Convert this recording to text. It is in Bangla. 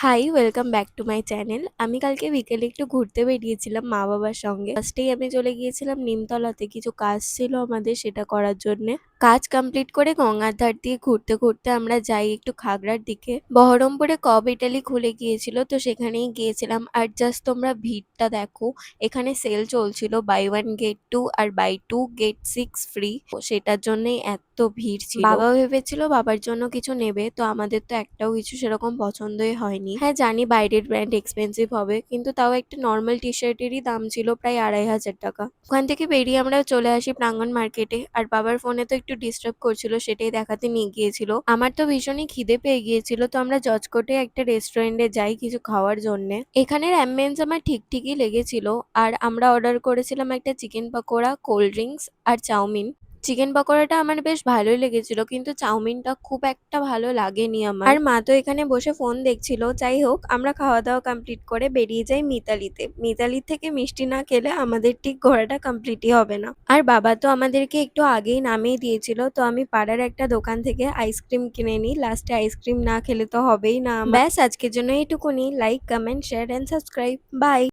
High, welcome back to my channel. আমি কালকে বিকেলে একটু ঘুরতে বেরিয়েছিলাম মা-বাবার সঙ্গে। ফার্স্টেই আমি চলে গিয়েছিলাম নিমতলাতে। কিছু কাজ ছিল আমাদের সেটা করার জন্যে। কাজ কমপ্লিট করে গঙ্গার ধার দিয়ে ঘুরতে ঘুরতে আমরা যাই একটু খাগড়ার দিকে। বহরমপুরে কব ইটালি খুলে গিয়েছিল, তো সেখানেই গিয়েছিলাম। আর জাস্ট তোমরা ভিড়টা দেখো। এখানে সেল চলছিল বাই ওয়ান গেট টু আর বাই টু গেট 6 ফ্রি। সেটার জন্যই এত ভিড় ছিল। বাবা ভেবেছিল বাবার জন্য কিছু নেবে, তো আমাদের তো একটাও কিছু সেরকম পছন্দই হয়নি। হ্যাঁ জানি বাইরের ব্র্যান্ড এক্সপেন্সিভ হবে, কিন্তু তাও একটা নর্মাল টি শার্টেরই দাম ছিল প্রায় 2,500 টাকা। ওখান থেকে বেরিয়ে আমরা চলে আসি প্রাঙ্গণ মার্কেটে। আর বাবার ফোনে তো একটু ডিস্টার্ব করছিল, সেটাই দেখাতে নিয়ে গিয়েছিল। আমার তো ভীষণই খিদে পেয়ে গিয়েছিল, তো আমরা জজকোটে একটা রেস্টুরেন্টে যাই কিছু খাওয়ার জন্যে। এখানের অ্যাম্বিয়েন্স আমার ঠিকই লেগেছিল। আর আমরা অর্ডার করেছিলাম একটা চিকেন পকোড়া, কোল্ড ড্রিঙ্কস আর চাউমিন। চিকেন পকোড়াটা আমার বেশ ভালোই লেগেছিল, কিন্তু চাউমিনটা খুব একটা ভালো লাগেনি আমার। আর মা তো এখানে বসে ফোন দেখছিল। যাই হোক, আমরা খাওয়া দাওয়া কমপ্লিট করে বেরিয়ে যাই মিতালিতে। মিতালি থেকে মিষ্টি না খেলে আমাদের ঠিক ঘোরাটা কমপ্লিটই হবে না। আর বাবা তো আমাদেরকে একটু আগেই নামিয়ে দিয়েছিল, তো আমি পাড়ার একটা দোকান থেকে আইসক্রিম কিনে নিই। লাস্টে আইসক্রিম না খেলে তো হবেই না আমার। ব্যাস আজকের জন্য এইটুকুনি। Like, comment, share and subscribe. By.